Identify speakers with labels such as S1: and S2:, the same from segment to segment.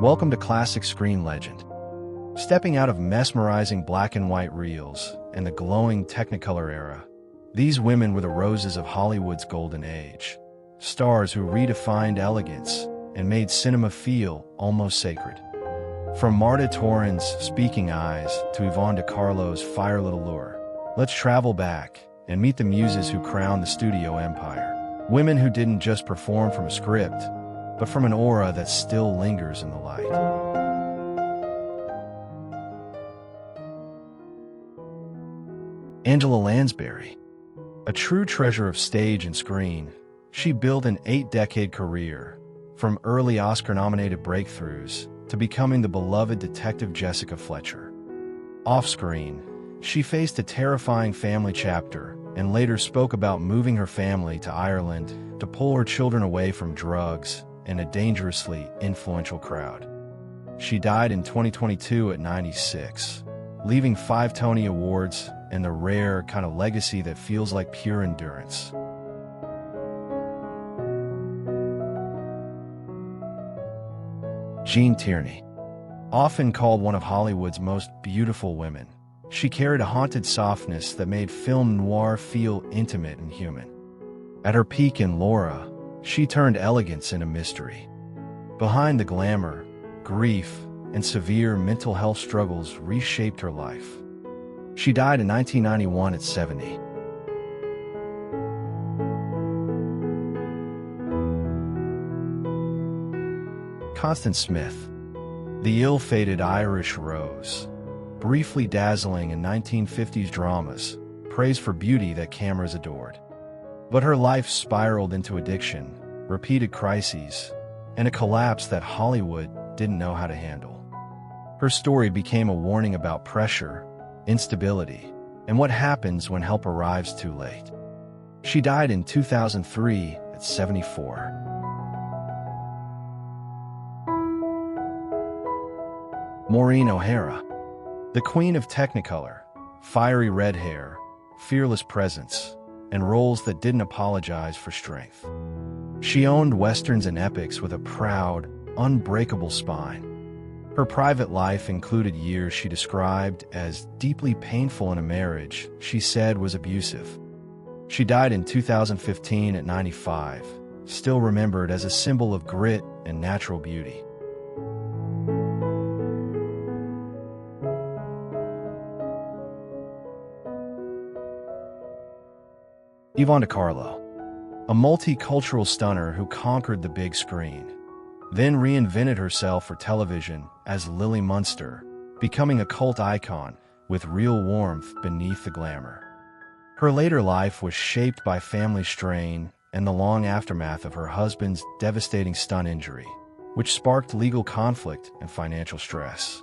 S1: Welcome to Classic Screen Legend. Stepping out of mesmerizing black and white reels and the glowing Technicolor era, these women were the roses of Hollywood's golden age, stars who redefined elegance and made cinema feel almost sacred. From Marta Torrens' Speaking Eyes to Yvonne de Carlo's Fire Little Lure, let's travel back and meet the muses who crowned the studio empire. Women who didn't just perform from a script, but from an aura that still lingers in the light. Angela Lansbury. A true treasure of stage and screen, she built an 8-decade career, from early Oscar-nominated breakthroughs to becoming the beloved detective Jessica Fletcher. Off-screen, she faced a terrifying family chapter and later spoke about moving her family to Ireland to pull her children away from drugs and a dangerously influential crowd. She died in 2022 at 96, leaving 5 Tony Awards and the rare kind of legacy that feels like pure endurance. Jean Tierney. Often called one of Hollywood's most beautiful women, she carried a haunted softness that made film noir feel intimate and human. At her peak in Laura, she turned elegance into mystery. Behind the glamour, grief, and severe mental health struggles reshaped her life. She died in 1991 at 70. Constance Smith. The ill-fated Irish Rose. Briefly dazzling in 1950s dramas, praised for beauty that cameras adored. But her life spiraled into addiction, repeated crises, and a collapse that Hollywood didn't know how to handle. Her story became a warning about pressure, instability, and what happens when help arrives too late. She died in 2003 at 74. Maureen O'Hara. The queen of Technicolor, fiery red hair, fearless presence, and roles that didn't apologize for strength. She owned westerns and epics with a proud, unbreakable spine. Her private life included years she described as deeply painful in a marriage she said was abusive. She died in 2015 at 95, still remembered as a symbol of grit and natural beauty. Yvonne de Carlo. A multicultural stunner who conquered the big screen, then reinvented herself for television as Lily Munster, becoming a cult icon with real warmth beneath the glamour. Her later life was shaped by family strain and the long aftermath of her husband's devastating stunt injury, which sparked legal conflict and financial stress.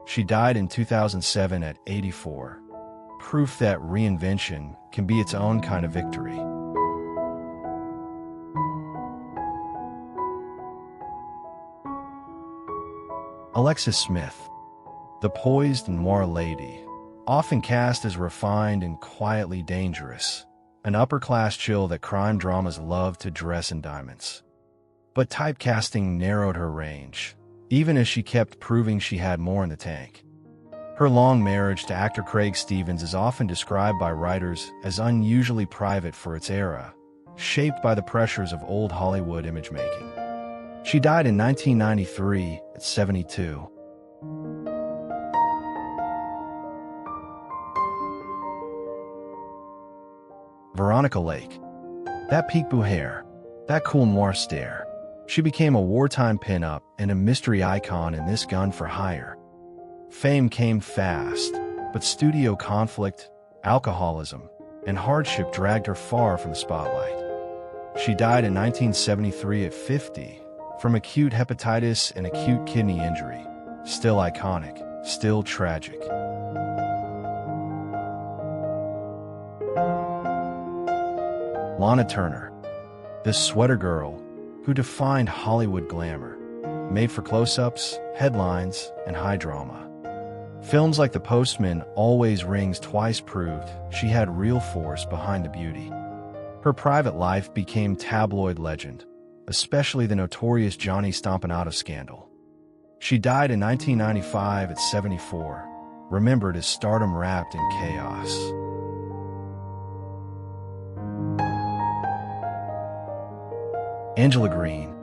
S1: She died in 2007 at 84, proof that reinvention can be its own kind of victory. Alexis Smith. The poised noir lady, often cast as refined and quietly dangerous, an upper-class chill that crime dramas love to dress in diamonds. But typecasting narrowed her range, even as she kept proving she had more in the tank. Her long marriage to actor Craig Stevens is often described by writers as unusually private for its era, shaped by the pressures of old Hollywood image-making. She died in 1993 at 72. Veronica Lake. That peekaboo hair, that cool noir stare. She became a wartime pinup and a mystery icon in This Gun for Hire. Fame came fast, but studio conflict, alcoholism, and hardship dragged her far from the spotlight. She died in 1973 at 50 from acute hepatitis and acute kidney injury. Still iconic, still tragic. Lana Turner. The sweater girl who defined Hollywood glamour, made for close-ups, headlines, and high drama. Films like The Postman Always Rings Twice proved she had real force behind the beauty. Her private life became tabloid legend, especially the notorious Johnny Stompanato scandal. She died in 1995 at 74, remembered as stardom wrapped in chaos. Angela Green,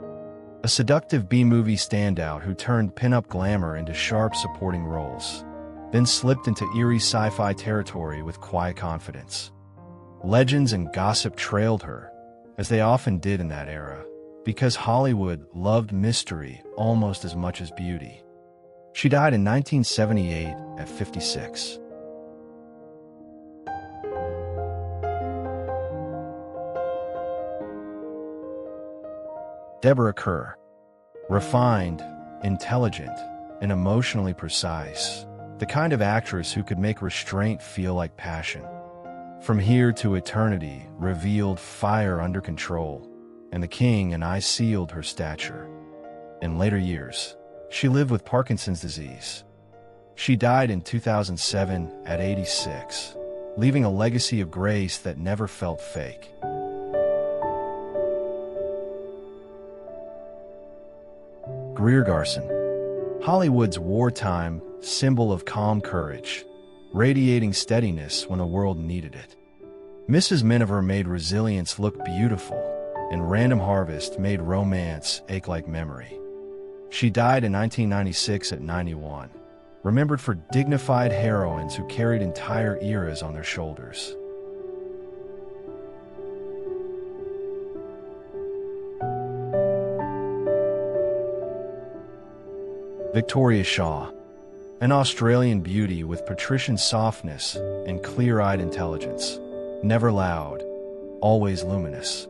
S1: a seductive B-movie standout who turned pin-up glamour into sharp supporting roles, then slipped into eerie sci-fi territory with quiet confidence. Legends and gossip trailed her, as they often did in that era, because Hollywood loved mystery almost as much as beauty. She died in 1978 at 56. Deborah Kerr, refined, intelligent, and emotionally precise, the kind of actress who could make restraint feel like passion. From Here to Eternity revealed fire under control, and The King and I sealed her stature. In later years, she lived with Parkinson's disease. She died in 2007 at 86, leaving a legacy of grace that never felt fake. Greer Garson, Hollywood's wartime symbol of calm courage, radiating steadiness when the world needed it. Mrs. Miniver made resilience look beautiful, and Random Harvest made romance ache like memory. She died in 1996 at 91, remembered for dignified heroines who carried entire eras on their shoulders. Victoria Shaw, an Australian beauty with patrician softness and clear-eyed intelligence, never loud, always luminous.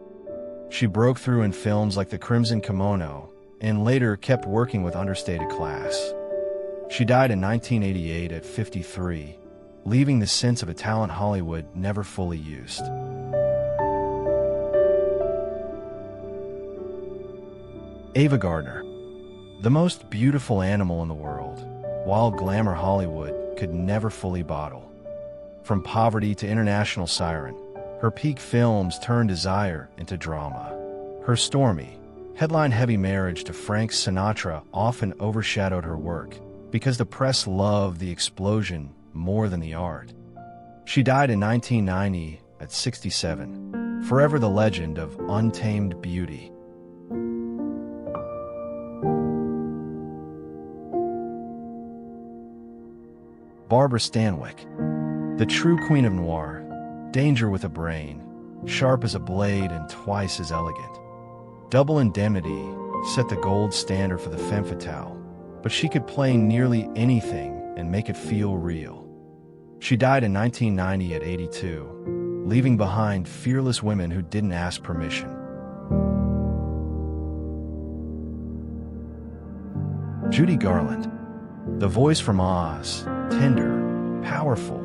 S1: She broke through in films like The Crimson Kimono and later kept working with understated class. She died in 1988 at 53, leaving the sense of a talent Hollywood never fully used. Ava Gardner, the most beautiful animal in the world, wild glamour Hollywood could never fully bottle. From poverty to international siren, her peak films turned desire into drama. Her stormy, headline-heavy marriage to Frank Sinatra often overshadowed her work because the press loved the explosion more than the art. She died in 1990 at 67, forever the legend of untamed beauty. Barbara Stanwyck, the true queen of noir, danger with a brain, sharp as a blade and twice as elegant. Double Indemnity set the gold standard for the femme fatale, but she could play nearly anything and make it feel real. She died in 1990 at 82, leaving behind fearless women who didn't ask permission. Judy Garland, the voice from Oz, tender, powerful,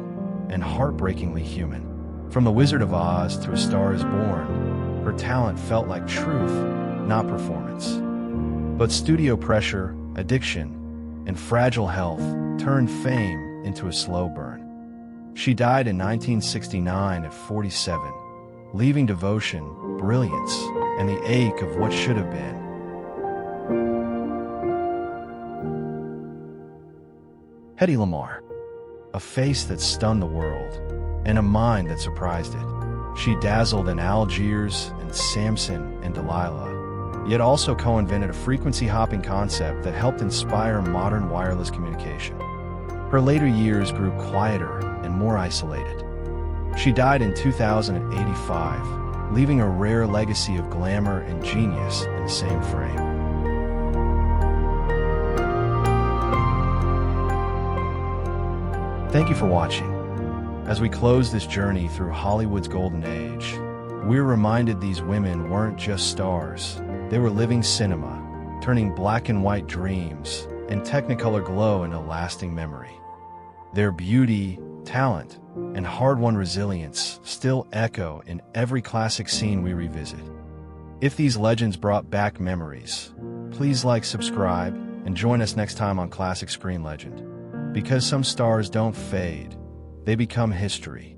S1: and heartbreakingly human. From The Wizard of Oz to A Star is Born, her talent felt like truth, not performance. But studio pressure, addiction, and fragile health turned fame into a slow burn. She died in 1969 at 47, leaving devotion, brilliance, and the ache of what should have been. Hedy Lamarr, a face that stunned the world, and a mind that surprised it. She dazzled in Algiers and Samson and Delilah, yet also co-invented a frequency-hopping concept that helped inspire modern wireless communication. Her later years grew quieter and more isolated. She died in 2085, leaving a rare legacy of glamour and genius in the same frame. Thank you for watching. As we close this journey through Hollywood's golden age, we're reminded these women weren't just stars. They were living cinema, turning black and white dreams and Technicolor glow into lasting memory. Their beauty, talent, and hard-won resilience still echo in every classic scene we revisit. If these legends brought back memories, please like, subscribe, and join us next time on Classic Screen Legend. Because some stars don't fade, they become history.